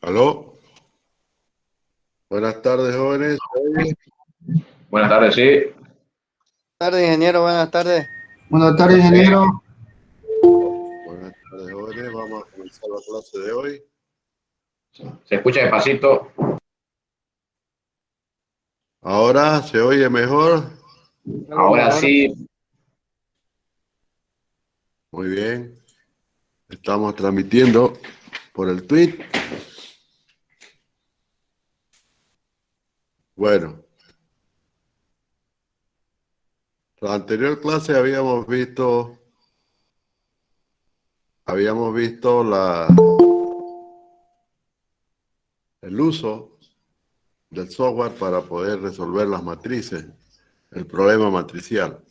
¿Aló? Buenas tardes, jóvenes. Buenas tardes, sí. Buenas tardes, ingeniero, buenas tardes. Buenas tardes, ingeniero. Buenas tardes, jóvenes. Vamos a comenzar la clase de hoy. Se escucha despacito. Ahora se oye mejor. Algo Ahora mejor. sí. Muy bien. Estamos transmitiendo por el tweet. Bueno, la anterior clase habíamos visto el uso del software para poder resolver las matrices, el problema matricial.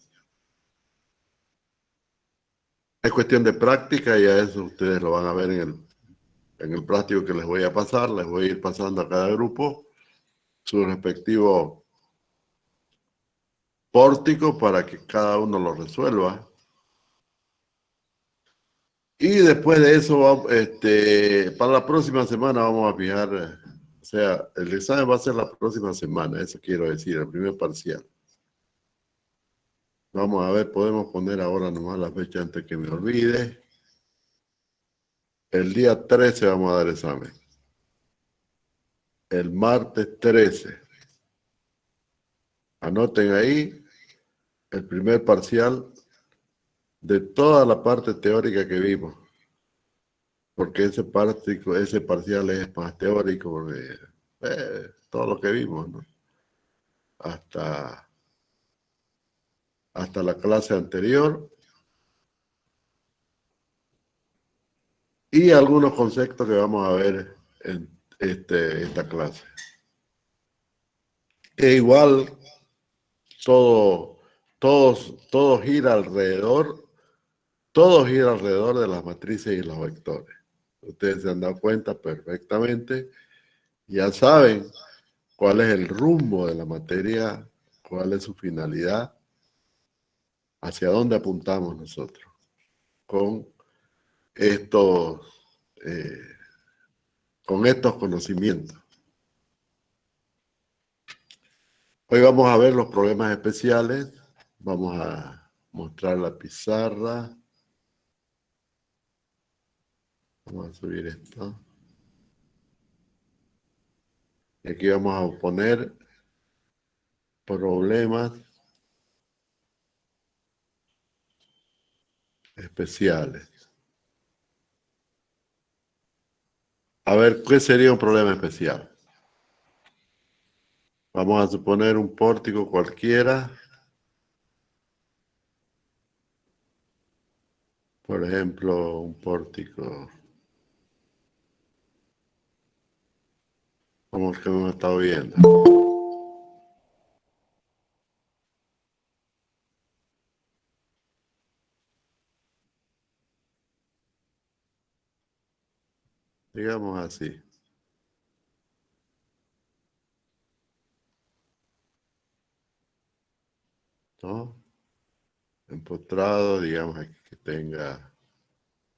Es cuestión de práctica y a eso ustedes lo van a ver en el práctico que les voy a pasar. Les voy a ir pasando a cada grupo su respectivo pórtico para que cada uno lo resuelva. Y después de eso, para la próxima semana vamos a fijar, o sea, el examen va a ser la próxima semana, eso quiero decir, el primer parcial. Vamos a ver, podemos poner ahora nomás la fecha antes que me olvide. El día 13 vamos a dar examen. El martes 13. Anoten ahí el primer parcial de toda la parte teórica que vimos. Porque ese parcial es más teórico, porque, todo lo que vimos, ¿no? Hasta la clase anterior y algunos conceptos que vamos a ver en esta clase. E igual, todo gira alrededor de las matrices y los vectores. Ustedes se han dado cuenta perfectamente, ya saben cuál es el rumbo de la materia, cuál es su finalidad, hacia dónde apuntamos nosotros con estos, eh, con estos conocimientos. Hoy vamos a ver los problemas especiales. Vamos a mostrar la pizarra. Vamos a subir esto. Y aquí vamos a poner problemas especiales. A ver, ¿qué sería un problema especial? Vamos a suponer un pórtico cualquiera. Por ejemplo, un pórtico como el que hemos estado viendo. Digamos así. ¿No? Empotrado, digamos aquí que tenga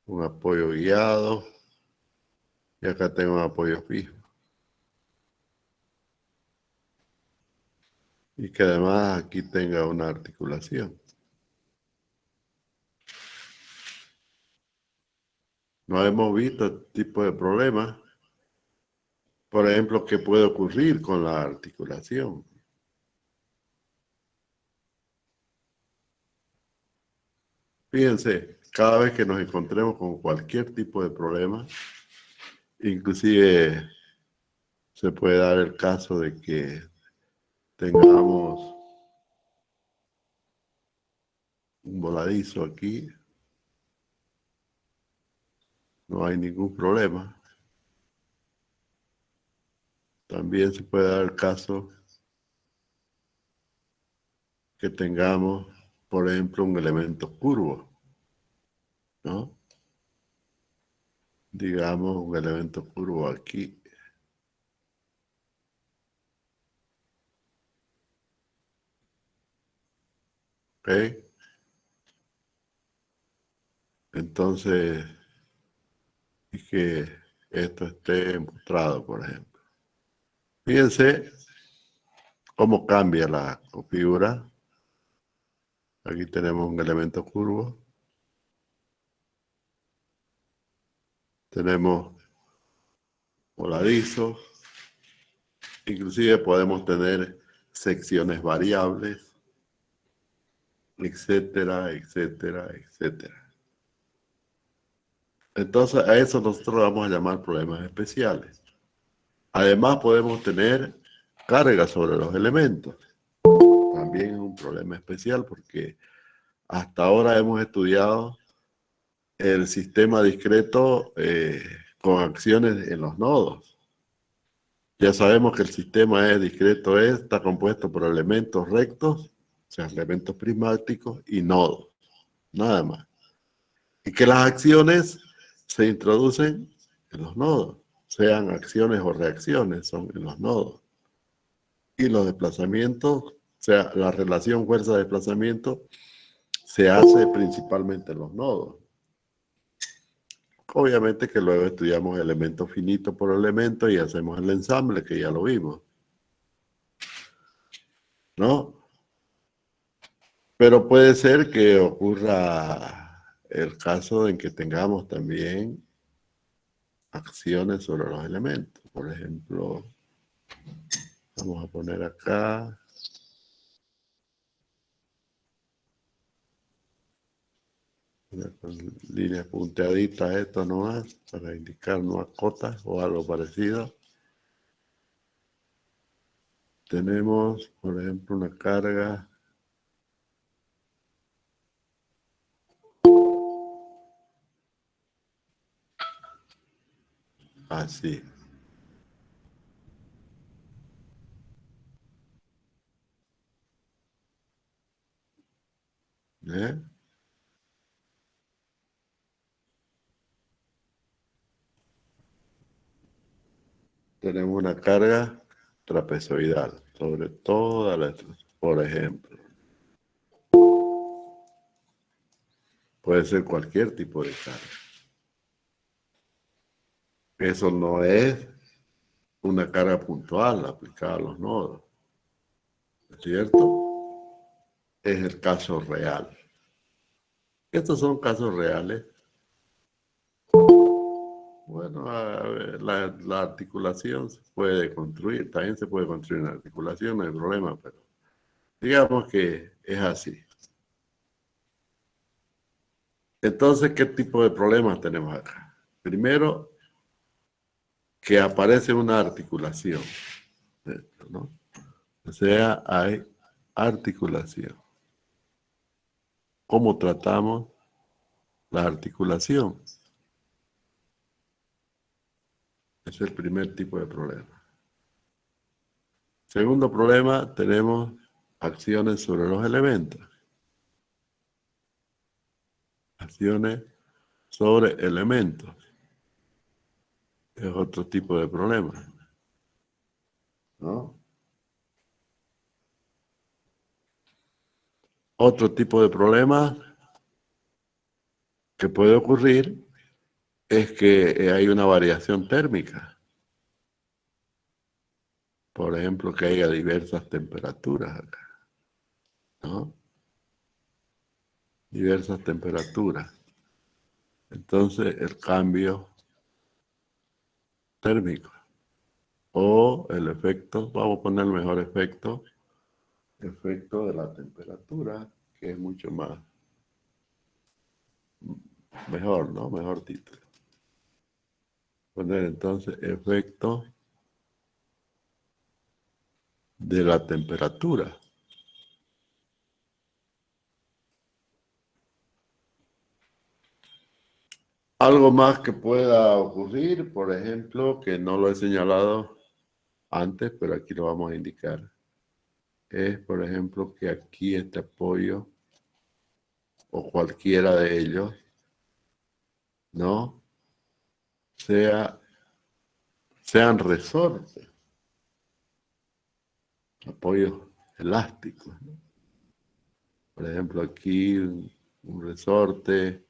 un apoyo guiado. Y acá tengo un apoyo fijo. Y que además aquí tenga una articulación. No hemos visto este tipo de problemas. Por ejemplo, ¿qué puede ocurrir con la articulación? Fíjense, cada vez que nos encontremos con cualquier tipo de problema, inclusive se puede dar el caso de que tengamos un voladizo aquí, no hay ningún problema. también se puede dar el caso que tengamos, por ejemplo, un elemento curvo, ¿no? Digamos un elemento curvo aquí. ¿Ok? Entonces, y que esto esté mostrado, por ejemplo. Fíjense cómo cambia la figura. Aquí tenemos un elemento curvo. Tenemos voladizo. Inclusive podemos tener secciones variables, etcétera, etcétera, etcétera. Entonces, a eso nosotros vamos a llamar problemas especiales. Además, podemos tener carga sobre los elementos. También es un problema especial porque hasta ahora hemos estudiado el sistema discreto con acciones en los nodos. Ya sabemos que el sistema discreto está compuesto por elementos rectos, o sea, elementos prismáticos y nodos, nada más. Y que las acciones se introducen en los nodos, sean acciones o reacciones, son en los nodos. Y los desplazamientos, o sea, la relación fuerza-desplazamiento se hace principalmente en los nodos. Obviamente que luego estudiamos elemento finito por elemento y hacemos el ensamble, que ya lo vimos, ¿no? Pero puede ser que ocurra el caso en que tengamos también acciones sobre los elementos. Por ejemplo, vamos a poner acá con líneas punteaditas esto nomás para indicar no cotas o algo parecido. Tenemos, por ejemplo, una carga así. ¿Eh? Tenemos una carga trapezoidal sobre toda la estructura, por ejemplo. Puede ser cualquier tipo de carga. Eso no es una carga puntual aplicada a los nodos, ¿es cierto? Es el caso real. Estos son casos reales. Bueno, a ver, la articulación se puede construir, también se puede construir una articulación, no hay problema, pero digamos que es así. Entonces, ¿qué tipo de problemas tenemos acá? Primero, que aparece una articulación, ¿no? O sea, hay articulación. ¿Cómo tratamos la articulación? Es el primer tipo de problema. Segundo problema, tenemos acciones sobre los elementos. Acciones sobre elementos. Es otro tipo de problema, ¿no? Otro tipo de problema que puede ocurrir es que hay una variación térmica. Por ejemplo, que haya diversas temperaturas acá, ¿no? Diversas temperaturas. Entonces, el cambio térmico o el efecto, vamos a poner el mejor efecto de la temperatura, que es mucho más, mejor, ¿no? Mejor título. Poner entonces efecto de la temperatura. Algo más que pueda ocurrir, por ejemplo, que no lo he señalado, antes, pero aquí lo vamos a indicar. Es, por ejemplo, que aquí este apoyo o cualquiera de ellos, ¿no? Sean resortes, apoyos elásticos, ¿no? Por ejemplo, aquí un resorte,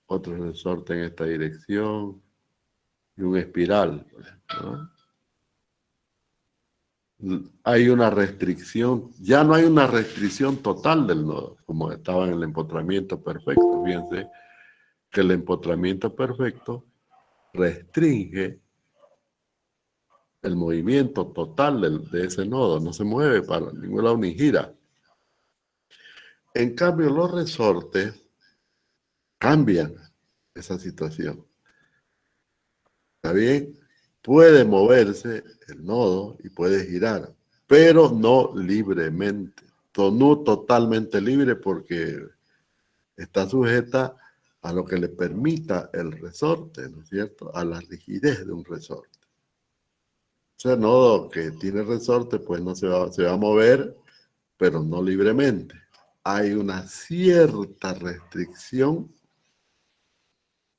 otro resorte en esta dirección y un espiral, ¿no? Hay una restricción, ya no hay una restricción total del nodo, como estaba en el empotramiento perfecto. Fíjense que el empotramiento perfecto restringe el movimiento total de ese nodo, no se mueve para ningún lado ni gira. En cambio, los resortes cambian esa situación. ¿Está bien? Puede moverse el nodo y puede girar, pero no libremente. No totalmente libre porque está sujeta a lo que le permita el resorte, ¿no es cierto? A la rigidez de un resorte. Ese nodo que tiene resorte, pues no se va a mover, pero no libremente. Hay una cierta restricción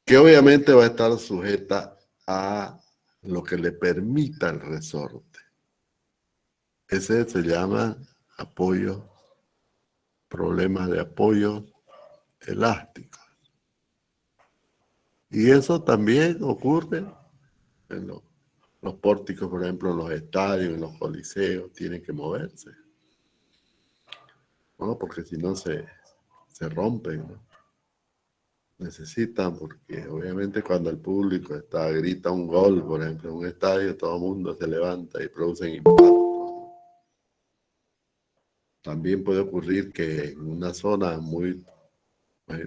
que obviamente va a estar sujeta a lo que le permita el resorte. Ese se llama apoyo, problemas de apoyo elásticos. Y eso también ocurre en los pórticos, por ejemplo, en los estadios, en los coliseos, tienen que moverse, ¿no? Porque si no se rompen, ¿no? Necesitan, porque obviamente cuando el público grita un gol, por ejemplo, en un estadio, todo el mundo se levanta y producen impacto. También puede ocurrir que en una zona hay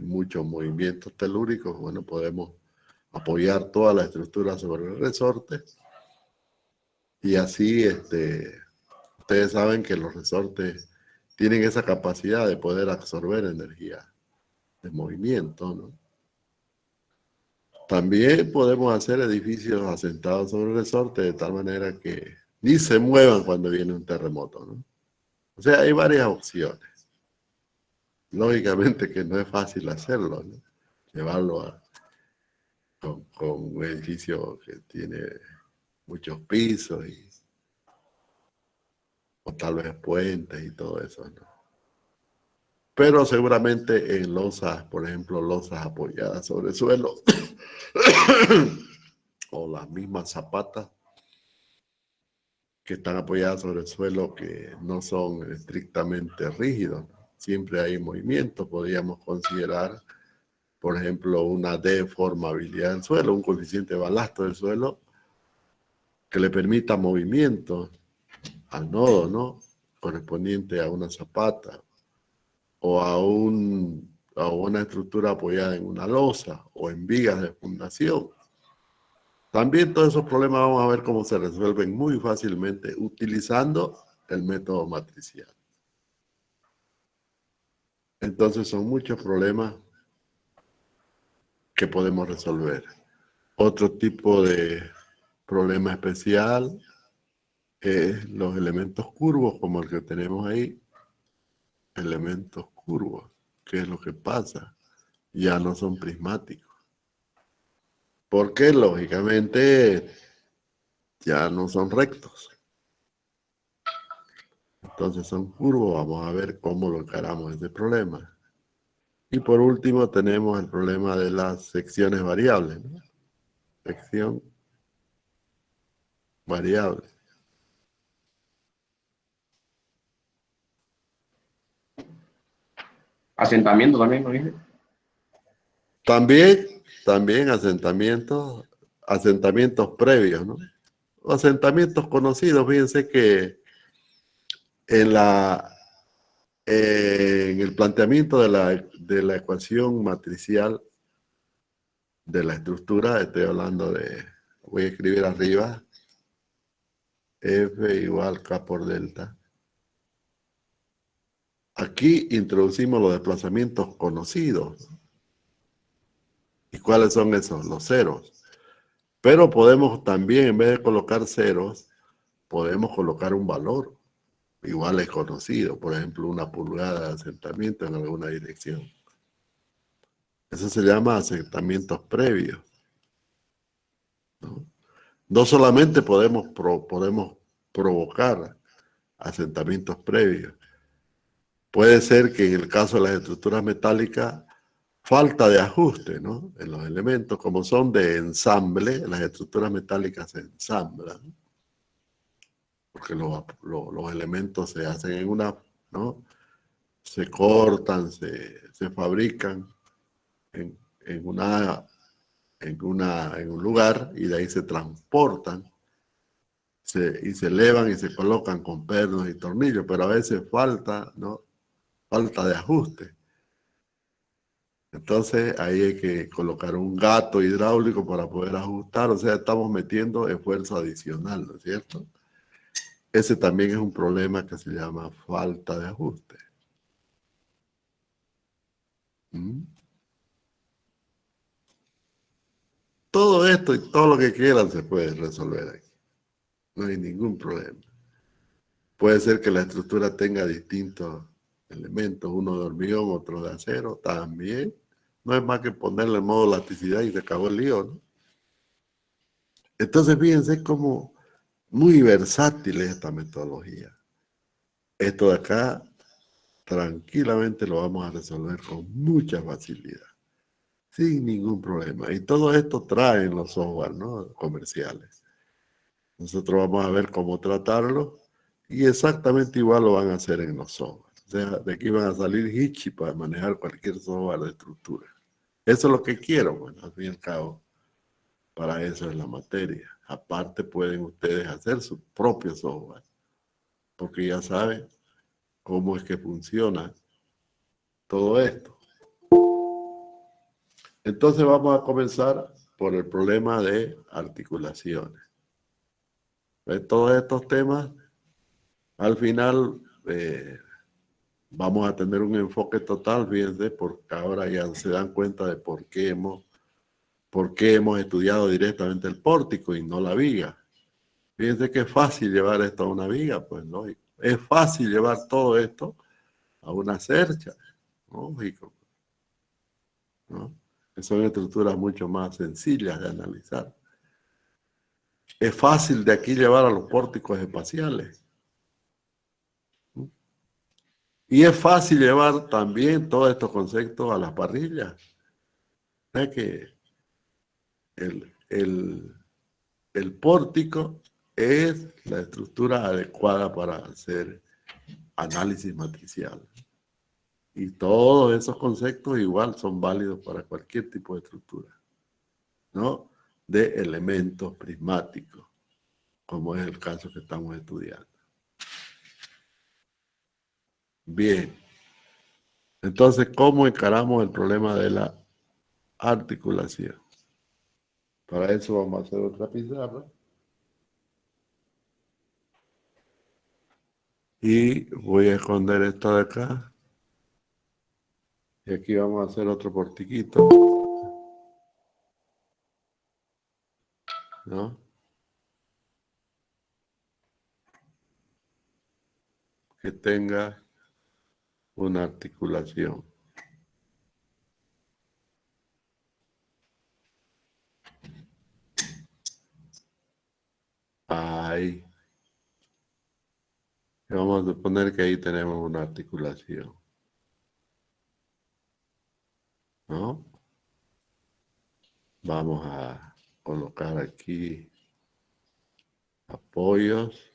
muchos movimientos telúricos, bueno, podemos apoyar toda la estructura sobre el resorte y así ustedes saben que los resortes tienen esa capacidad de poder absorber energía de movimiento, ¿no? También podemos hacer edificios asentados sobre el resorte de tal manera que ni se muevan cuando viene un terremoto, ¿no? O sea, hay varias opciones. Lógicamente que no es fácil hacerlo, ¿no? Llevarlo con un edificio que tiene muchos pisos o tal vez puentes y todo eso, ¿no? Pero seguramente en losas, por ejemplo, losas apoyadas sobre el suelo o las mismas zapatas que están apoyadas sobre el suelo que no son estrictamente rígidos, ¿no? Siempre hay movimiento. Podríamos considerar, por ejemplo, una deformabilidad del suelo, un coeficiente de balasto del suelo que le permita movimiento al nodo, ¿no? Correspondiente a una zapata o a una estructura apoyada en una losa o en vigas de fundación. También todos esos problemas vamos a ver cómo se resuelven muy fácilmente utilizando el método matricial. Entonces son muchos problemas que podemos resolver. Otro tipo de problema especial es los elementos curvos, como el que tenemos ahí. Elementos curvos. ¿Qué es lo que pasa? Ya no son prismáticos. Porque lógicamente ya no son rectos. Entonces son curvos. Vamos a ver cómo lo encaramos ese problema. Y por último tenemos el problema de las secciones variables, ¿no? Sección variable. Asentamiento también, ¿no dice? También asentamientos previos, ¿no? Asentamientos conocidos. Fíjense que en el planteamiento de la ecuación matricial de la estructura, estoy hablando voy a escribir arriba, F igual K por delta. Aquí introducimos los desplazamientos conocidos. ¿Y cuáles son esos? Los ceros. Pero podemos también, en vez de colocar ceros, podemos colocar un valor. Igual es conocido, por ejemplo, 1 pulgada de asentamiento en alguna dirección. Eso se llama asentamientos previos, ¿no? No solamente podemos provocar asentamientos previos. Puede ser que en el caso de las estructuras metálicas, falta de ajuste, ¿no? En los elementos, como son de ensamble, las estructuras metálicas se ensamblan, porque los elementos se hacen en una, ¿no? Se cortan, se fabrican en un lugar y de ahí se transportan y se elevan y se colocan con pernos y tornillos, pero a veces falta, ¿no? Falta de ajuste. Entonces ahí hay que colocar un gato hidráulico para poder ajustar, o sea, estamos metiendo esfuerzo adicional, ¿no es cierto? Ese también es un problema que se llama falta de ajuste. ¿Mm? Todo esto y todo lo que quieran se puede resolver aquí. No hay ningún problema. Puede ser que la estructura tenga distintos elementos, uno de hormigón, otro de acero, también. No es más que ponerle en modo elasticidad y se acabó el lío, ¿no? Entonces, fíjense cómo muy versátil es esta metodología. Esto de acá, tranquilamente lo vamos a resolver con mucha facilidad, sin ningún problema. Y todo esto traen los software, ¿no? Comerciales. Nosotros vamos a ver cómo tratarlo y exactamente igual lo van a hacer en los software. O sea, de aquí van a salir Hitchi para manejar cualquier software de estructura. Eso es lo que quiero, bueno, al fin y al cabo, para eso es la materia. Aparte pueden ustedes hacer su propio software, porque ya saben cómo es que funciona todo esto. Entonces vamos a comenzar por el problema de articulaciones. Todos estos temas, al final, vamos a tener un enfoque total, fíjense, porque ahora ya se dan cuenta de por qué hemos estudiado directamente el pórtico y no la viga. Fíjense que es fácil llevar esto a una viga, pues lógico. Es fácil llevar todo esto a una cercha, lógico, ¿no? Que son estructuras mucho más sencillas de analizar. Es fácil de aquí llevar a los pórticos espaciales. Y es fácil llevar también todos estos conceptos a las parrillas. O sea que el pórtico es la estructura adecuada para hacer análisis matricial. Y todos esos conceptos igual son válidos para cualquier tipo de estructura, ¿no? De elementos prismáticos, como es el caso que estamos estudiando. Bien. Entonces, ¿cómo encaramos el problema de la articulación? Para eso vamos a hacer otra pizarra. Y voy a esconder esto de acá. Y aquí vamos a hacer otro portiquito, ¿no? Que tenga una articulación. Ahí. Y vamos a suponer que ahí tenemos una articulación, ¿no? Vamos a colocar aquí apoyos,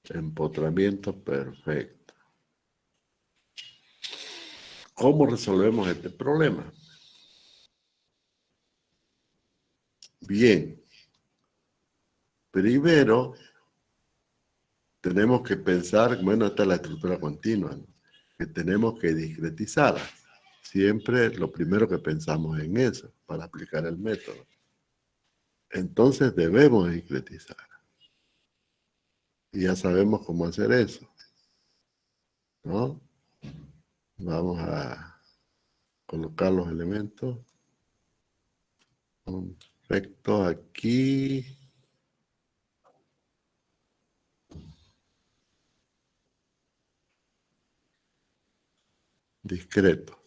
empotramiento perfecto. ¿Cómo resolvemos este problema? Bien, primero tenemos que pensar, bueno, esta es la estructura continua, ¿no? Que tenemos que discretizar. Siempre lo primero que pensamos en eso, para aplicar el método. Entonces debemos discretizar. Y ya sabemos cómo hacer eso, ¿no? Vamos a colocar los elementos. Perfecto, aquí. discretos.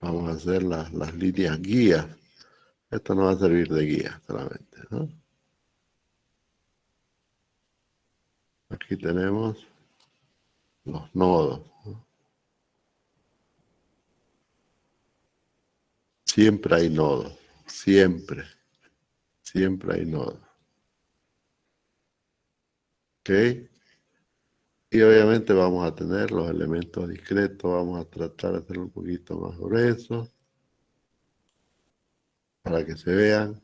Vamos a hacer las líneas guías. Esto no va a servir de guía solamente, ¿no? Aquí tenemos los nodos, ¿no? Siempre hay nodos, siempre hay nodos. ¿Ok? Y obviamente vamos a tener los elementos discretos, vamos a tratar de hacerlo un poquito más grueso para que se vean,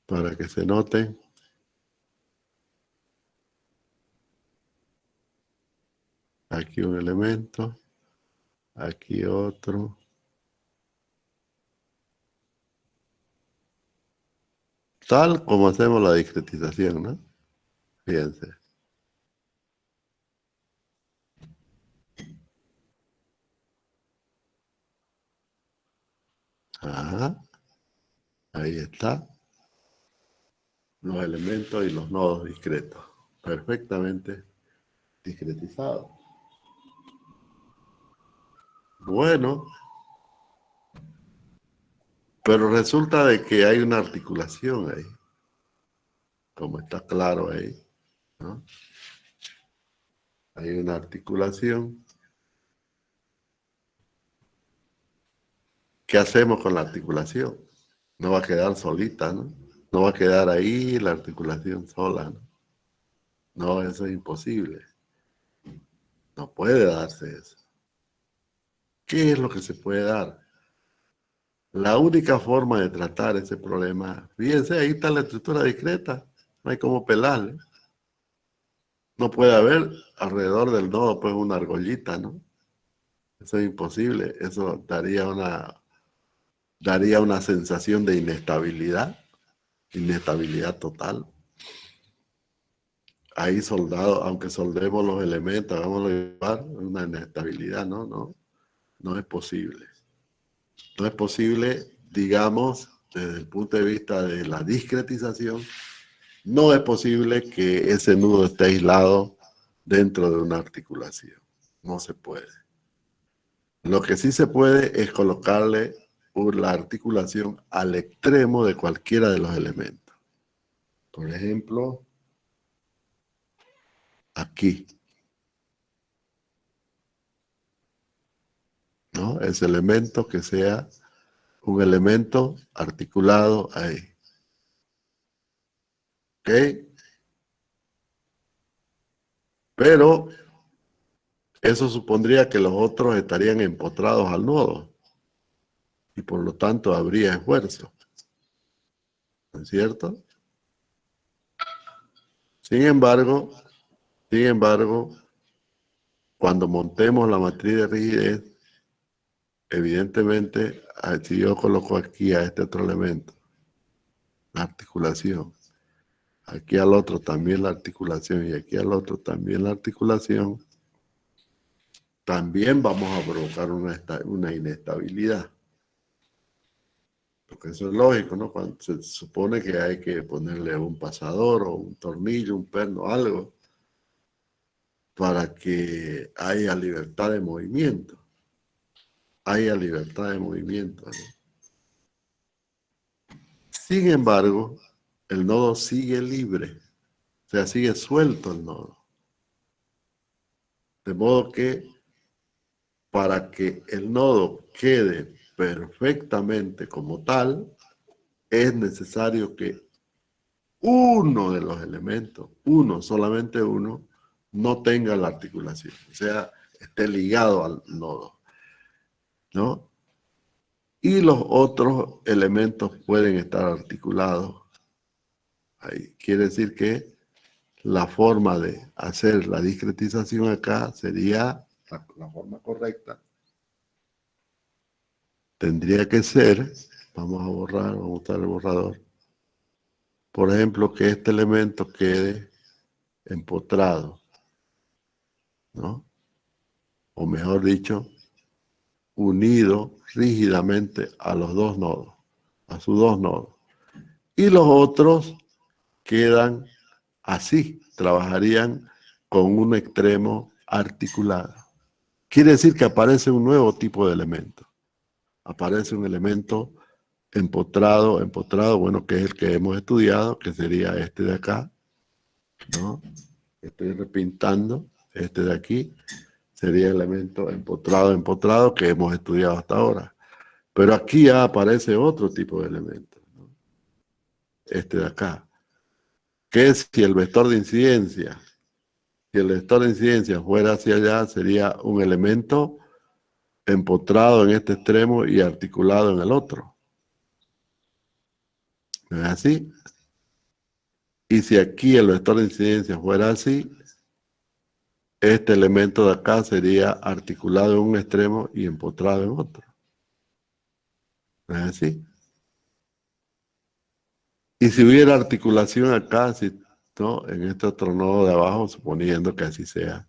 para que se noten. Aquí un elemento, aquí otro. Tal como hacemos la discretización, ¿no? Fíjense. Ajá. Ahí está. Los elementos y los nodos discretos. Perfectamente discretizados. Bueno. Pero resulta de que hay una articulación ahí. Como está claro ahí, ¿no? Hay una articulación. ¿Qué hacemos con la articulación? No va a quedar solita, ¿no? No va a quedar ahí la articulación sola, ¿no? No, eso es imposible. No puede darse eso. ¿Qué es lo que se puede dar? La única forma de tratar ese problema, fíjense, ahí está la estructura discreta, no hay cómo pelarle. No puede haber alrededor del nodo pues una argollita, ¿no? Eso es imposible, eso daría una sensación de inestabilidad total. Ahí soldado, aunque soldemos los elementos, hagámoslo llevar, una inestabilidad, no es posible. No es posible, digamos, desde el punto de vista de la discretización, no es posible que ese nudo esté aislado dentro de una articulación. No se puede. Lo que sí se puede es colocarle la articulación al extremo de cualquiera de los elementos. Por ejemplo, aquí, ¿no? Ese elemento que sea un elemento articulado ahí. ¿Ok? Pero eso supondría que los otros estarían empotrados al nodo y por lo tanto habría esfuerzo. ¿No es cierto? Sin embargo, cuando montemos la matriz de rigidez, evidentemente, si yo coloco aquí a este otro elemento, la articulación, aquí al otro también la articulación y aquí al otro también la articulación, también vamos a provocar una inestabilidad. Porque eso es lógico, ¿no? Cuando se supone que hay que ponerle un pasador o un tornillo, un perno, algo, para que haya libertad de movimiento. Haya libertad de movimiento, ¿no? Sin embargo, el nodo sigue libre, o sea, sigue suelto el nodo. De modo que para que el nodo quede perfectamente como tal, es necesario que uno de los elementos, solamente uno, no tenga la articulación, o sea, esté ligado al nodo, ¿no? Y los otros elementos pueden estar articulados ahí. Quiere decir que la forma de hacer la discretización acá sería la forma correcta. Tendría que ser, vamos a usar el borrador, por ejemplo, que este elemento quede empotrado, ¿no? O mejor dicho, unido rígidamente a los dos nodos, a sus dos nodos. Y los otros quedan así, trabajarían con un extremo articulado. Quiere decir que aparece un nuevo tipo de elemento. Aparece un elemento empotrado, bueno, que es el que hemos estudiado, que sería este de acá, ¿no? Estoy repintando, este de aquí, sería el elemento empotrado que hemos estudiado hasta ahora. Pero aquí ya aparece otro tipo de elemento, ¿no? Este de acá, que es si el vector de incidencia, si el vector de incidencia fuera hacia allá, sería un elemento empotrado en este extremo y articulado en el otro. ¿No es así? Y si aquí el vector de incidencia fuera así, este elemento de acá sería articulado en un extremo y empotrado en otro. ¿No es así? Y si hubiera articulación acá, ¿no? En este otro nodo de abajo, suponiendo que así sea,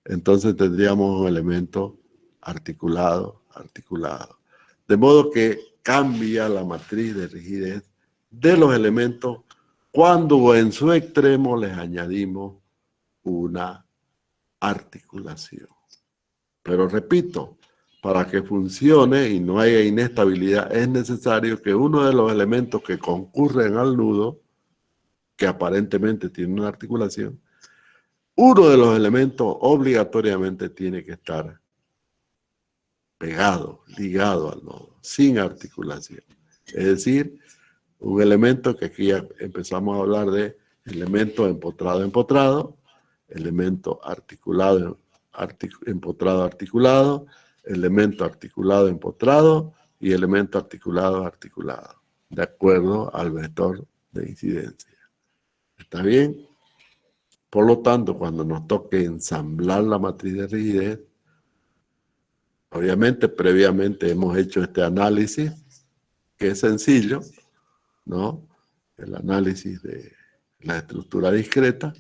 entonces tendríamos un elemento articulado. De modo que cambia la matriz de rigidez de los elementos cuando en su extremo les añadimos una articulación. Pero repito, para que funcione y no haya inestabilidad, es necesario que uno de los elementos que concurren al nudo, que aparentemente tiene una articulación, uno de los elementos obligatoriamente tiene que estar pegado, ligado al nodo, sin articulación. Es decir, un elemento que aquí ya empezamos a hablar de elemento empotrado, elemento articulado, empotrado, elemento articulado, empotrado y elemento articulado, de acuerdo al vector de incidencia. ¿Está bien? Por lo tanto, cuando nos toque ensamblar la matriz de rigidez, obviamente previamente hemos hecho este análisis, que es sencillo, ¿no? El análisis de la estructura discreta.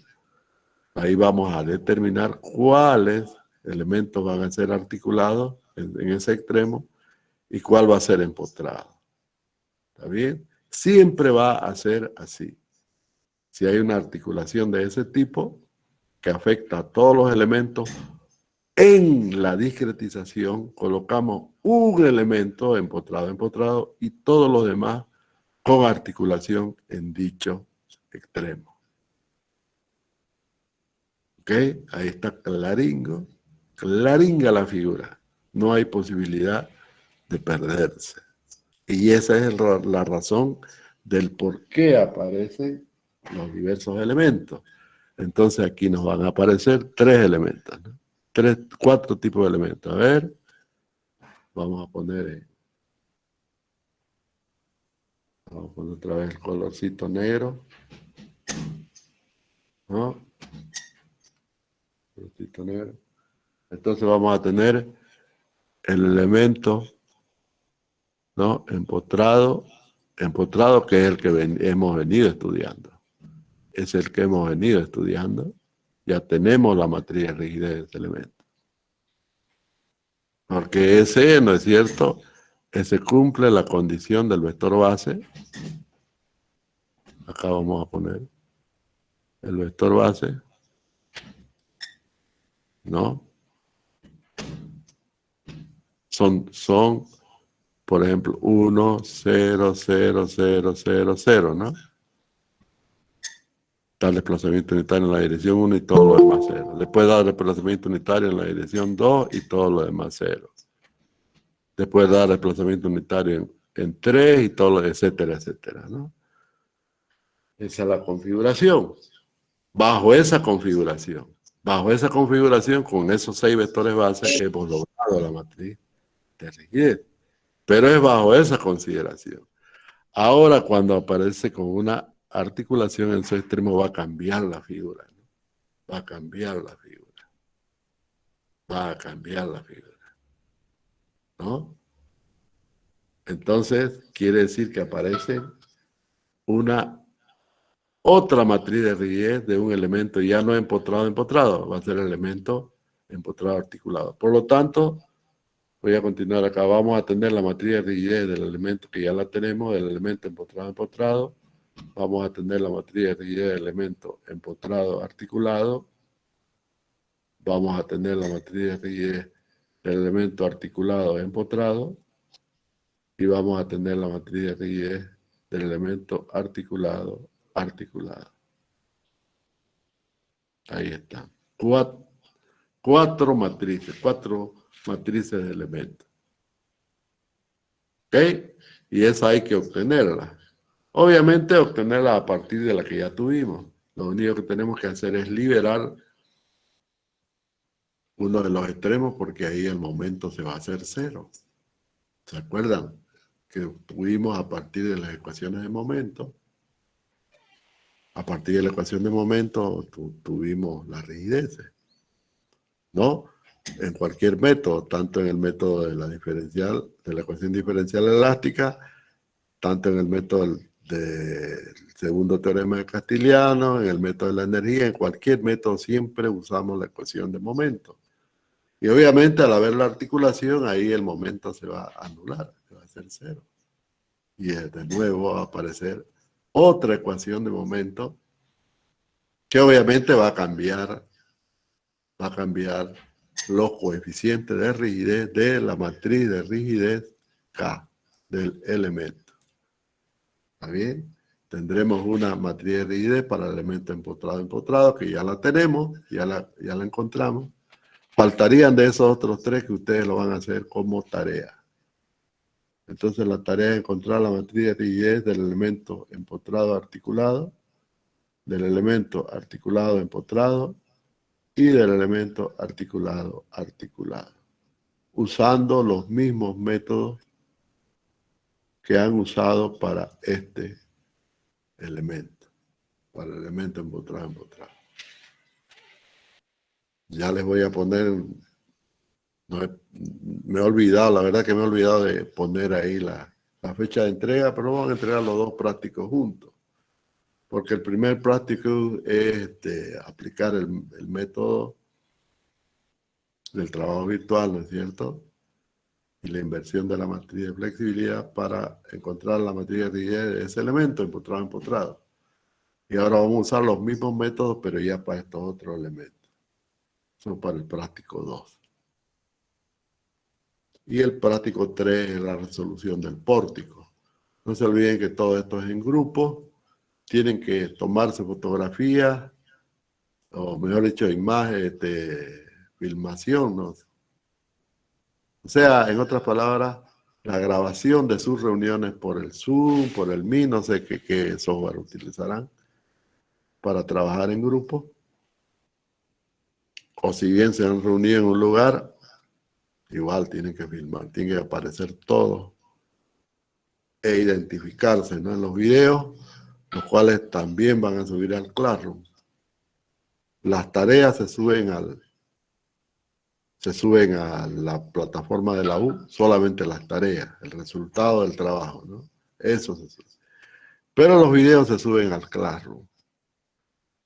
Ahí vamos a determinar cuáles elementos van a ser articulados en ese extremo y cuál va a ser empotrado. ¿Está bien? Siempre va a ser así. Si hay una articulación de ese tipo que afecta a todos los elementos, en la discretización colocamos un elemento empotrado y todos los demás con articulación en dicho extremo. ¿Ok? Ahí está claringa la figura. No hay posibilidad de perderse. Y esa es la razón del por qué aparecen los diversos elementos. Entonces aquí nos van a aparecer 3 elementos, ¿no? 4 tipos de elementos. A ver, vamos a poner otra vez el colorcito negro, ¿no? Colorcito negro. Entonces vamos a tener el elemento, ¿no? Empotrado, que es el que hemos venido estudiando. Es el que hemos venido estudiando. Ya tenemos la matriz de rigidez de ese elemento. Porque ese, ¿no es cierto? Ese cumple la condición del vector base. Acá vamos a poner el vector base, ¿no? Son, por ejemplo, 1, 0, 0, 0, 0, 0, ¿no? Está el desplazamiento unitario en la dirección 1 y todo lo demás 0. Después da el desplazamiento unitario en la dirección 2 y todo lo demás 0. Después da el desplazamiento unitario en 3 y todo lo, etcétera, etcétera, ¿no? Esa es la configuración. Bajo esa configuración, con esos 6 vectores base, hemos logrado la matriz de rigidez. Pero es bajo esa consideración. Ahora, cuando aparece con una articulación en su extremo, va a cambiar la figura, ¿no? Va a cambiar la figura, ¿no? Entonces, quiere decir que aparece una otra matriz de rigidez de un elemento ya no empotrado, va a ser el elemento empotrado articulado. Por lo tanto, voy a continuar acá. Vamos a tener la matriz de rigidez del elemento que ya la tenemos, del elemento empotrado, vamos a tener la matriz de rigidez de elemento empotrado articulado, vamos a tener la matriz de rigidez del elemento articulado empotrado, y vamos a tener la matriz de rigidez del elemento articulado articulado. Ahí están. Cuatro matrices de elementos. ¿Ok? Y esa hay que obtenerla. Obviamente obtenerla a partir de la que ya tuvimos. Lo único que tenemos que hacer es liberar uno de los extremos, porque ahí el momento se va a hacer cero. ¿Se acuerdan? Que tuvimos a partir de las ecuaciones de momento. A partir de la ecuación de momento tuvimos las rigideces, ¿no? En cualquier método, tanto en el método de la diferencial, de la ecuación diferencial elástica, tanto en el método del segundo teorema de Castiliano, en el método de la energía, en cualquier método siempre usamos la ecuación de momento. Y obviamente al haber la articulación, ahí el momento se va a anular, se va a hacer cero. Y de nuevo va a aparecer otra ecuación de momento que obviamente va a cambiar los coeficientes de rigidez de la matriz de rigidez K del elemento. ¿Está bien? Tendremos una matriz de rigidez para el elemento empotrado, que ya la tenemos, ya la encontramos. Faltarían de esos otros tres que ustedes lo van a hacer como tarea. Entonces la tarea es encontrar la matriz de rigidez del elemento empotrado articulado, del elemento articulado empotrado y del elemento articulado articulado, usando los mismos métodos que han usado para este elemento, para el elemento empotrado empotrado. Ya les voy a poner, me he olvidado, la verdad que me he olvidado de poner ahí la fecha de entrega, pero vamos a entregar los dos prácticos juntos. Porque el primer práctico es aplicar el método del trabajo virtual, ¿no es cierto? Y la inversión de la matriz de flexibilidad para encontrar la matriz de rigidez de ese elemento empotrado. Y ahora vamos a usar los mismos métodos, pero ya para estos otros elementos. Eso para el práctico 2. Y el práctico 3 es la resolución del pórtico. No se olviden que todo esto es en grupo. Tienen que tomarse fotografías, o mejor dicho, imagen, filmación, ¿no? O sea, en otras palabras, la grabación de sus reuniones por el Zoom, por el Meet, no sé qué software utilizarán para trabajar en grupo. O si bien se han reunido en un lugar, igual tienen que filmar, tienen que aparecer todos e identificarse, ¿no? En los videos, los cuales también van a subir al Classroom. Las tareas se suben a la plataforma de la U, solamente las tareas, el resultado del trabajo, ¿no? Eso se sube. Pero los videos se suben al Classroom.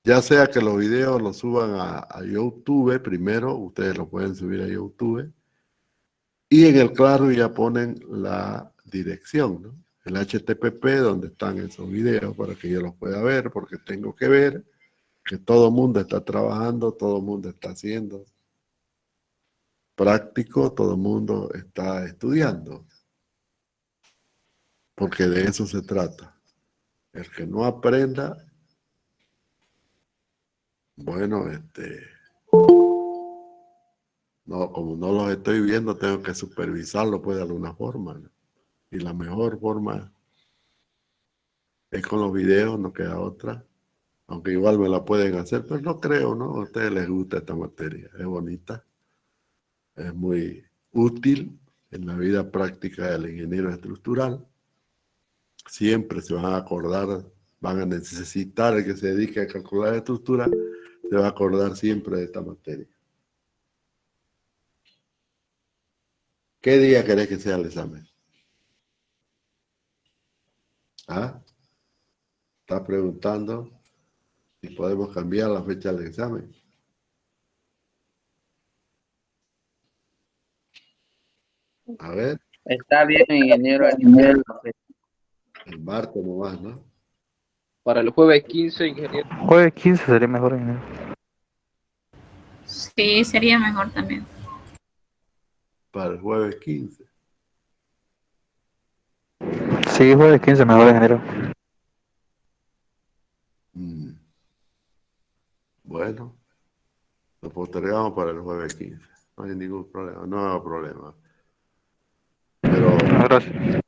Ya sea que los videos los suban a YouTube primero, ustedes lo pueden subir a YouTube, y en el Classroom ya ponen la dirección, ¿no? El HTTP donde están esos videos para que yo los pueda ver, porque tengo que ver que todo el mundo está trabajando, todo el mundo está haciendo práctico, todo el mundo está estudiando. Porque de eso se trata. El que no aprenda, bueno, no, como no los estoy viendo, tengo que supervisarlo pues de alguna forma, ¿no? Y la mejor forma es con los videos, no queda otra. Aunque igual me la pueden hacer, pero no creo, ¿no? A ustedes les gusta esta materia, es bonita, es muy útil en la vida práctica del ingeniero estructural. Siempre se van a acordar, van a necesitar, el que se dedique a calcular estructura, se va a acordar siempre de esta materia. ¿Qué día querés que sea el examen? ¿Ah? Está preguntando si podemos cambiar la fecha del examen. A ver, Está bien, ingeniero. El el martes nomás, ¿no? Para el jueves 15, ingeniero. Jueves 15 sería mejor, ingeniero. Sí, sería mejor también. Para el jueves 15. Sí, jueves 15 mejor, ingeniero. Bueno, lo postergamos para el jueves 15. No hay ningún problema, no hay problema. Gracias.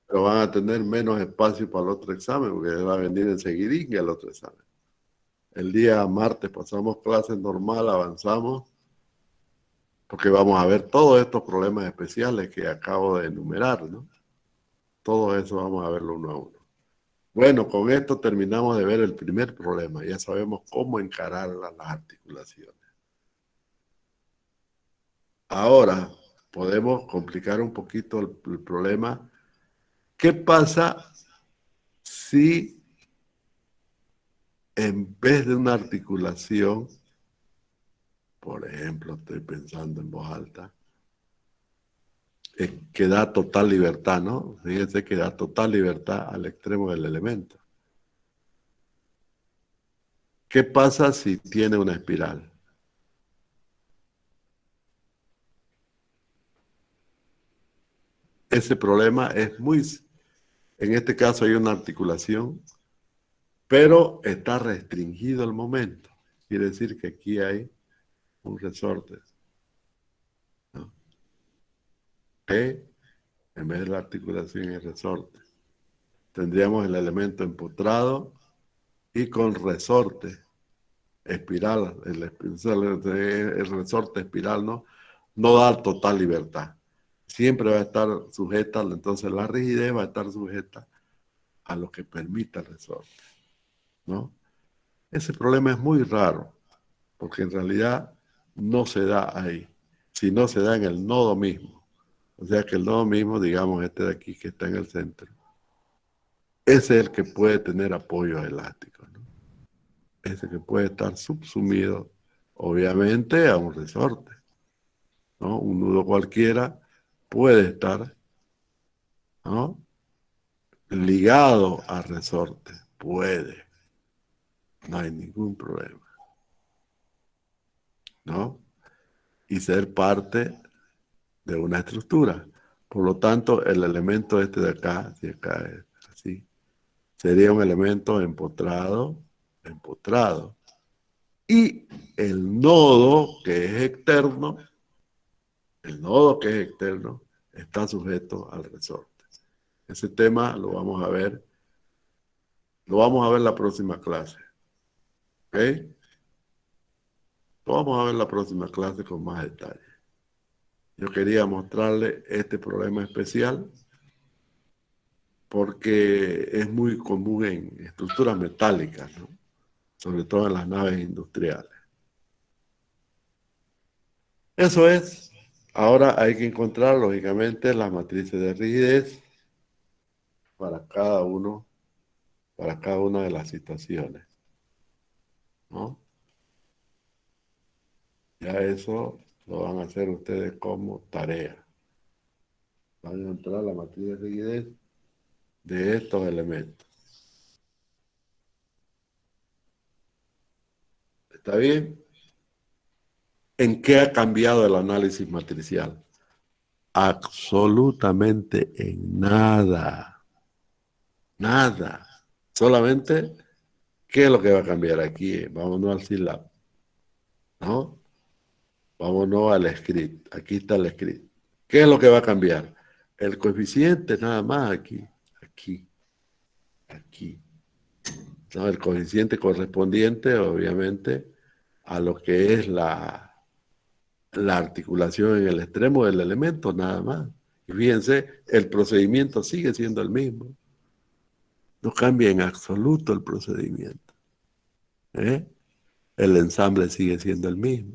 Pero van a tener menos espacio para el otro examen, porque va a venir enseguidín el otro examen. El día martes pasamos clases normal, avanzamos, porque vamos a ver todos estos problemas especiales que acabo de enumerar, ¿no? Todo eso vamos a verlo uno a uno. Bueno, con esto terminamos de ver el primer problema. Ya sabemos cómo encarar las articulaciones. Ahora podemos complicar un poquito el problema. ¿Qué pasa si en vez de una articulación, por ejemplo, estoy pensando en voz alta, que da total libertad, ¿no? Fíjense que da total libertad al extremo del elemento. ¿Qué pasa si tiene una espiral? Ese problema es muy... En este caso hay una articulación, pero está restringido el momento. Quiere decir que aquí hay un resorte, ¿no? Que en vez de la articulación es resorte. Tendríamos el elemento empotrado y con resorte, espiral, el resorte espiral, ¿no? No da total libertad. Siempre va a estar sujeta, entonces la rigidez va a estar sujeta a lo que permita el resorte, ¿no? Ese problema es muy raro, porque en realidad no se da ahí, sino se da en el nodo mismo. O sea que el nodo mismo, digamos este de aquí que está en el centro, ese es el que puede tener apoyos elásticos, ¿no? Ese que puede estar subsumido, obviamente, a un resorte, ¿no? Un nudo cualquiera puede estar, ¿no?, ligado a resorte, puede, no hay ningún problema, ¿no? Y ser parte de una estructura. Por lo tanto, el elemento este de acá, si acá es así, sería un elemento empotrado. Y el nodo que es externo, está sujeto al resorte. Ese tema lo vamos a ver la próxima clase. ¿Ok? Lo vamos a ver la próxima clase con más detalle. Yo quería mostrarle este problema especial porque es muy común en estructuras metálicas, ¿no? Sobre todo en las naves industriales. Eso es. Ahora hay que encontrar, lógicamente, las matrices de rigidez para cada una de las situaciones, ¿no? Ya eso lo van a hacer ustedes como tarea. Van a encontrar la matriz de rigidez de estos elementos. ¿Está bien? ¿En qué ha cambiado el análisis matricial? Absolutamente en nada. Nada. Solamente, ¿qué es lo que va a cambiar aquí? Vámonos al SILAB, ¿no? Vámonos al script. Aquí está el script. ¿Qué es lo que va a cambiar? El coeficiente nada más aquí. ¿No? El coeficiente correspondiente, obviamente, a lo que es la articulación en el extremo del elemento, nada más. Y fíjense, el procedimiento sigue siendo el mismo. No cambia en absoluto el procedimiento, ¿eh? El ensamble sigue siendo el mismo.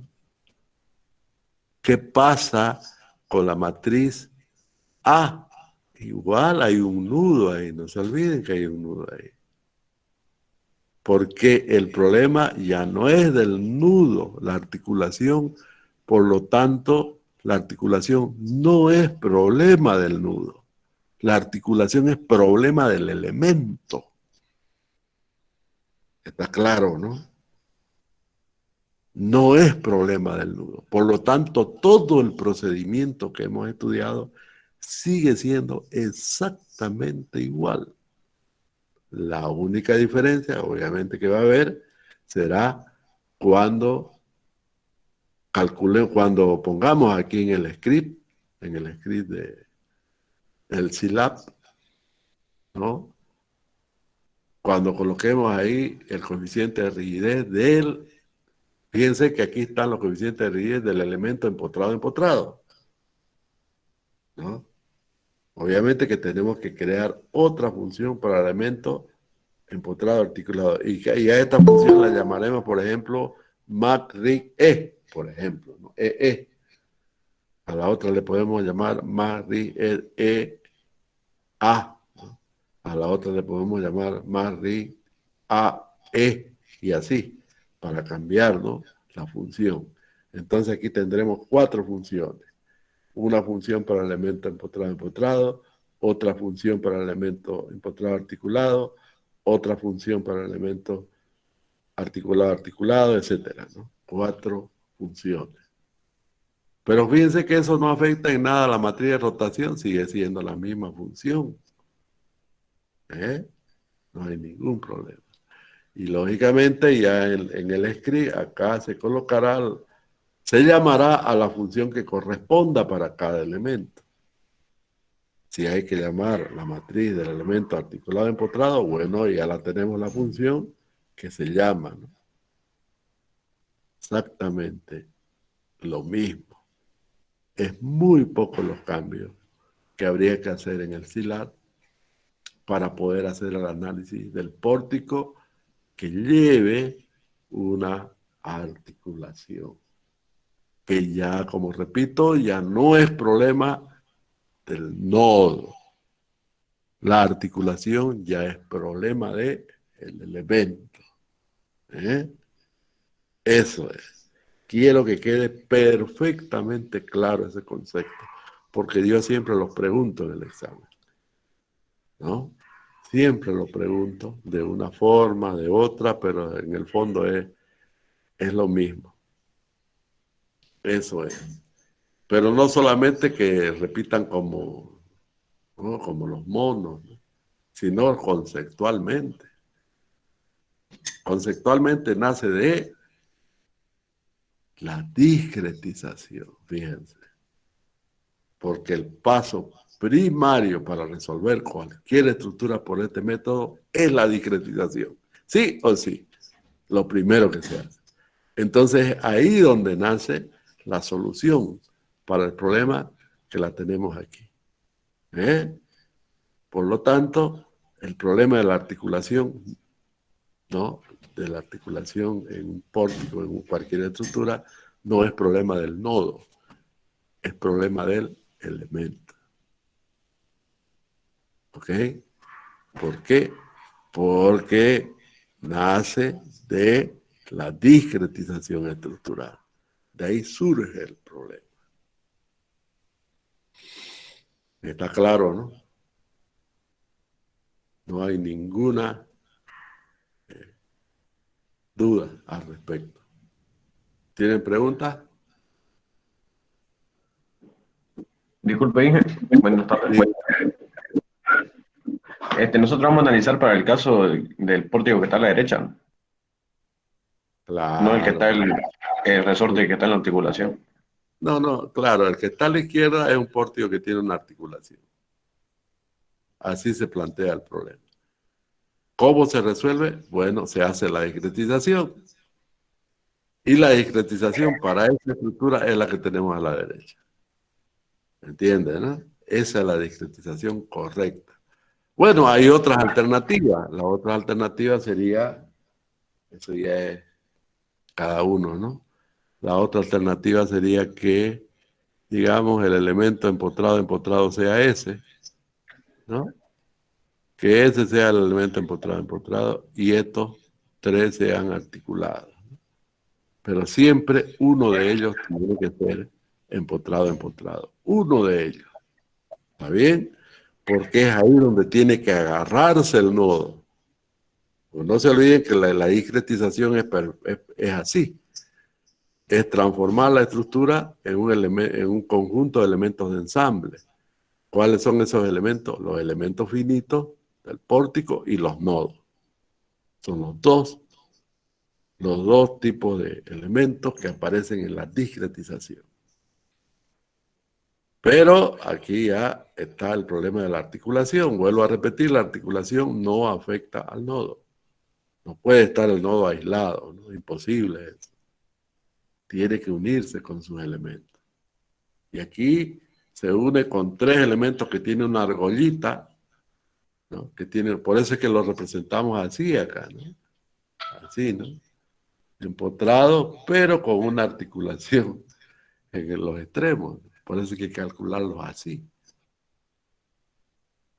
¿Qué pasa con la matriz A? Igual hay un nudo ahí, no se olviden que hay un nudo ahí. Porque el problema ya no es del nudo, la articulación, por lo tanto, la articulación no es problema del nudo. La articulación es problema del elemento. Está claro, ¿no? No es problema del nudo. Por lo tanto, todo el procedimiento que hemos estudiado sigue siendo exactamente igual. La única diferencia, obviamente, que va a haber será cuando cuando pongamos aquí en el script del Scilab, ¿no? Cuando coloquemos ahí el coeficiente de rigidez fíjense que aquí están los coeficientes de rigidez del elemento empotrado, ¿no? Obviamente que tenemos que crear otra función para el elemento empotrado articulado. Y a esta función la llamaremos, por ejemplo, MACRIG-E, por ejemplo, ¿no? E. A la otra le podemos llamar MACRIG-E-A. ¿No? A la otra le podemos llamar MACRIG-A-E. Y así, para cambiar, ¿no?, la función. Entonces aquí tendremos 4 funciones. Una función para el elemento empotrado, otra función para el elemento empotrado articulado, otra función para el elemento articulado, etcétera, ¿no? 4 funciones. Pero fíjense que eso no afecta en nada a la matriz de rotación, sigue siendo la misma función. No hay ningún problema. Y lógicamente ya en el script acá se llamará a la función que corresponda para cada elemento. Si hay que llamar la matriz del elemento articulado empotrado, bueno, ya la tenemos la función que se llama, ¿no? Exactamente lo mismo. Es muy pocos los cambios que habría que hacer en el Scilab para poder hacer el análisis del pórtico que lleve una articulación. Que ya, como repito, ya no es problema del nodo. La articulación ya es problema del elemento. Eso es. Quiero que quede perfectamente claro ese concepto, porque yo siempre los pregunto en el examen, ¿no? Siempre lo pregunto de una forma, de otra, pero en el fondo es lo mismo. Eso es. Pero no solamente que repitan como, ¿no?, como los monos, ¿no?, sino conceptualmente. Conceptualmente nace de la discretización, fíjense. Porque el paso primario para resolver cualquier estructura por este método es la discretización. ¿Sí o sí? Lo primero que se hace. Entonces, ahí donde nace la solución para el problema que la tenemos aquí. Por lo tanto, el problema de la articulación, ¿no?, de la articulación en un pórtico, en cualquier estructura, no es problema del nodo, es problema del elemento. ¿Ok? ¿Por qué? Porque nace de la discretización estructural. De ahí surge el problema. Está claro, ¿no? No hay ninguna duda al respecto. ¿Tienen preguntas? Disculpe, Inge. Buenas tardes. Sí. Nosotros vamos a analizar para el caso del pórtico que está a la derecha, no el que está Claro. el resorte que está en la articulación. No, claro, el que está a la izquierda es un pórtico que tiene una articulación. Así se plantea el problema. ¿Cómo se resuelve? Bueno, se hace la discretización. Y la discretización para esta estructura es la que tenemos a la derecha. ¿Entienden, no? Esa es la discretización correcta. Bueno, hay otras alternativas. La otra alternativa sería, eso ya es cada uno, ¿no? La otra alternativa sería que, digamos, el elemento empotrado sea ese, ¿no? Que ese sea el elemento empotrado y estos 3 sean articulados. Pero siempre uno de ellos tiene que ser empotrado. Uno de ellos. ¿Está bien? Porque es ahí donde tiene que agarrarse el nodo. Pues no se olviden que la discretización es así. Es transformar la estructura en un conjunto de elementos de ensamble. ¿Cuáles son esos elementos? Los elementos finitos del pórtico y los nodos. Son los dos tipos de elementos que aparecen en la discretización. Pero aquí ya está el problema de la articulación. Vuelvo a repetir, la articulación no afecta al nodo. No puede estar el nodo aislado, ¿no? Imposible eso. Tiene que unirse con sus elementos. Y aquí se une con tres elementos que tienen una argollita, ¿no? Por eso es que lo representamos así acá, ¿no? Así, ¿no? Empotrado, pero con una articulación en los extremos. Por eso hay que calcularlos así.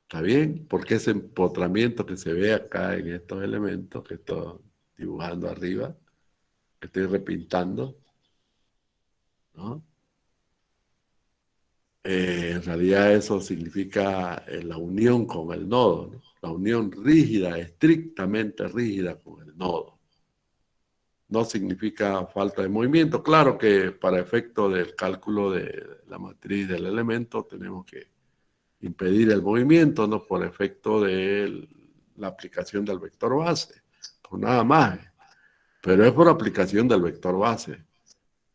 ¿Está bien? Porque ese empotramiento que se ve acá en estos elementos que estoy dibujando arriba, que estoy repintando, ¿no? En realidad eso significa la unión con el nodo, ¿no? La unión rígida, estrictamente rígida con el nodo. No significa falta de movimiento. Claro que para efecto del cálculo de la matriz del elemento tenemos que impedir el movimiento, ¿no? Por efecto de la aplicación del vector base. Pues nada más. Pero es por aplicación del vector base,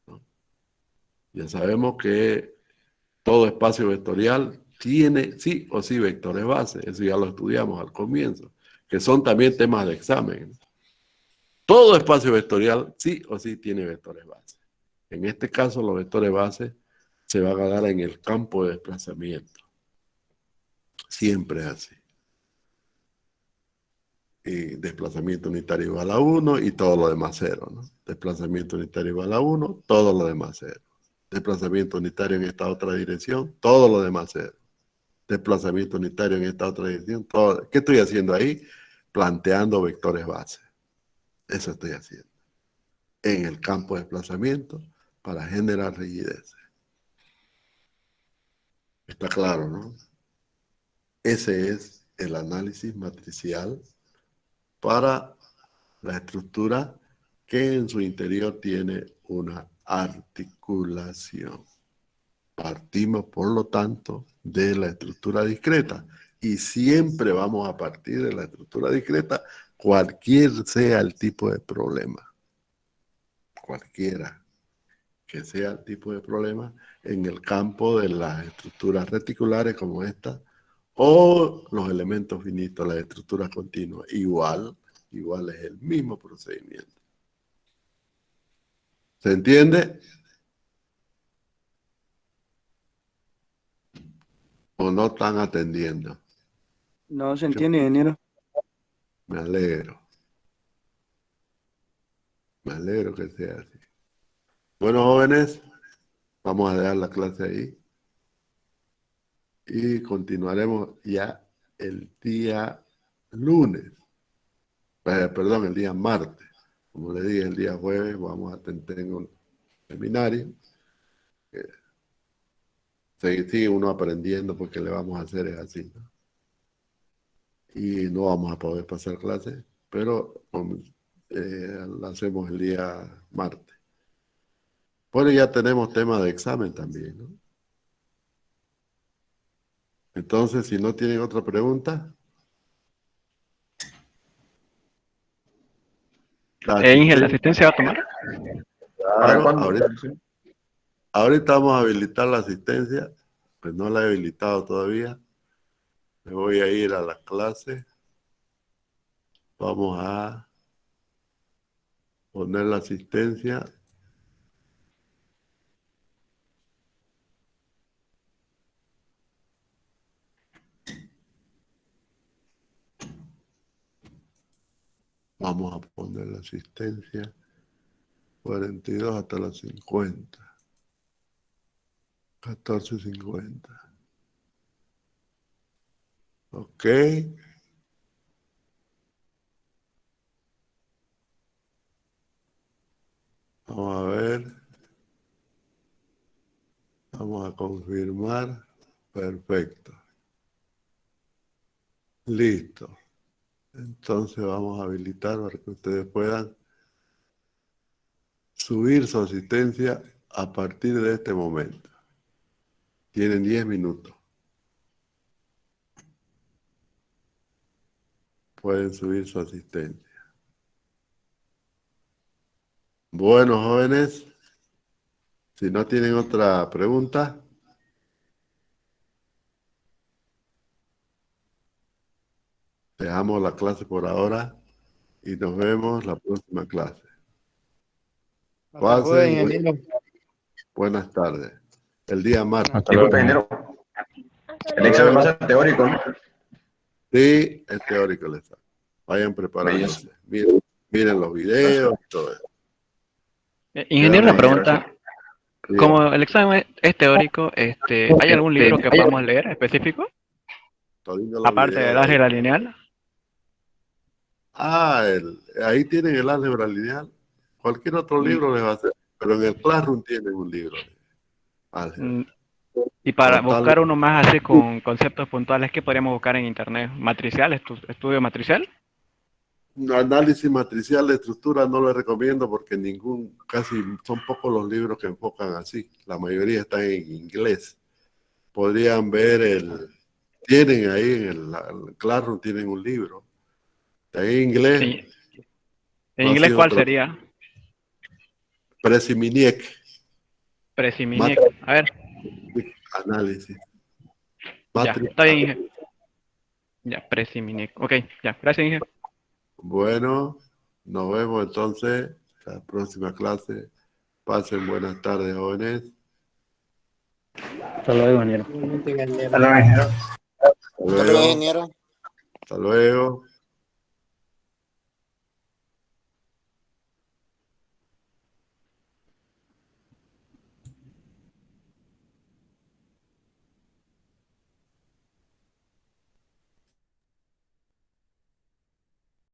¿no? Ya sabemos que todo espacio vectorial tiene sí o sí vectores base. Eso ya lo estudiamos al comienzo, que son también temas de examen. Todo espacio vectorial sí o sí tiene vectores base. En este caso, los vectores base se van a dar en el campo de desplazamiento. Siempre es así. Y desplazamiento unitario igual a 1 y todo lo demás 0, ¿no? Desplazamiento unitario igual a 1, todo lo demás 0. Desplazamiento unitario en esta otra dirección, todo lo demás 0. Desplazamiento unitario en esta otra dirección, todo. ¿Qué estoy haciendo ahí? Planteando vectores base. Eso estoy haciendo. En el campo de desplazamiento para generar rigidez. Está claro, ¿no? Ese es el análisis matricial para la estructura que en su interior tiene una articulación. Partimos, por lo tanto, de la estructura discreta y siempre vamos a partir de la estructura discreta, cualquier sea el tipo de problema. Cualquiera que sea el tipo de problema en el campo de las estructuras reticulares como esta o los elementos finitos, las estructuras continuas. Igual es el mismo procedimiento. ¿Se entiende? ¿O no están atendiendo? No se entiende, ingeniero. Me alegro. Me alegro que sea así. Bueno, jóvenes, vamos a dejar la clase ahí y continuaremos ya el día lunes. Perdón, el día martes. Como le dije, el día jueves vamos a tener un seminario. Sigue uno aprendiendo porque le vamos a hacer es así, ¿no? Y no vamos a poder pasar clases, pero la hacemos el día martes. Bueno, ya tenemos tema de examen también, ¿no? Entonces, si no tienen otra pregunta. Inge, ¿la asistencia va a tomar? Claro, ¿Cuándo? ahorita vamos a habilitar la asistencia, pues no la he habilitado todavía. Me voy a ir a la clase. Vamos a poner la asistencia. Vamos a poner la asistencia 42 hasta las 50. 14:50. Ok. Vamos a ver. Vamos a confirmar. Perfecto. Listo. Entonces vamos a habilitar para que ustedes puedan subir su asistencia a partir de este momento. Tienen 10 minutos. Pueden subir su asistencia. Bueno, jóvenes, si no tienen otra pregunta, dejamos la clase por ahora y nos vemos la próxima clase. Hasta luego, Pasen ingeniero. buenas tardes. El día martes. Disculpe, ingeniero. El examen va a ser teórico, ¿no? Sí, es teórico el examen. Vayan preparándose. Miren los videos y todo eso. Ingeniero, una Quedamos- pregunta. Bien. Como el examen es teórico, ¿hay algún libro que podamos leer específico? Todito los Aparte videos del ahí. álgebra lineal. Ahí tienen el álgebra lineal. Cualquier otro libro les va a hacer. Pero en el Classroom tienen un libro de álgebra. Mm, Y para Total. buscar uno más así con conceptos puntuales, ¿qué podríamos buscar en internet? ¿Matricial? ¿Estudio matricial? Análisis matricial de estructura no lo recomiendo porque casi son pocos los libros que enfocan así. La mayoría están en inglés. Podrían ver tienen ahí en el Classroom tienen un libro. Está en inglés. Sí. ¿En No ha inglés sido cuál otro. sería? Presiminiec. Presiminiec. A ver, Análisis. ya, Matrix. está bien, Inge. Ya, Presiminiec. Ok, ya, gracias, Inge. Bueno, nos vemos entonces en la próxima clase. Pasen buenas tardes, jóvenes. Hasta luego, ingeniero. Hasta luego, ingeniero. Hasta luego. Hasta luego.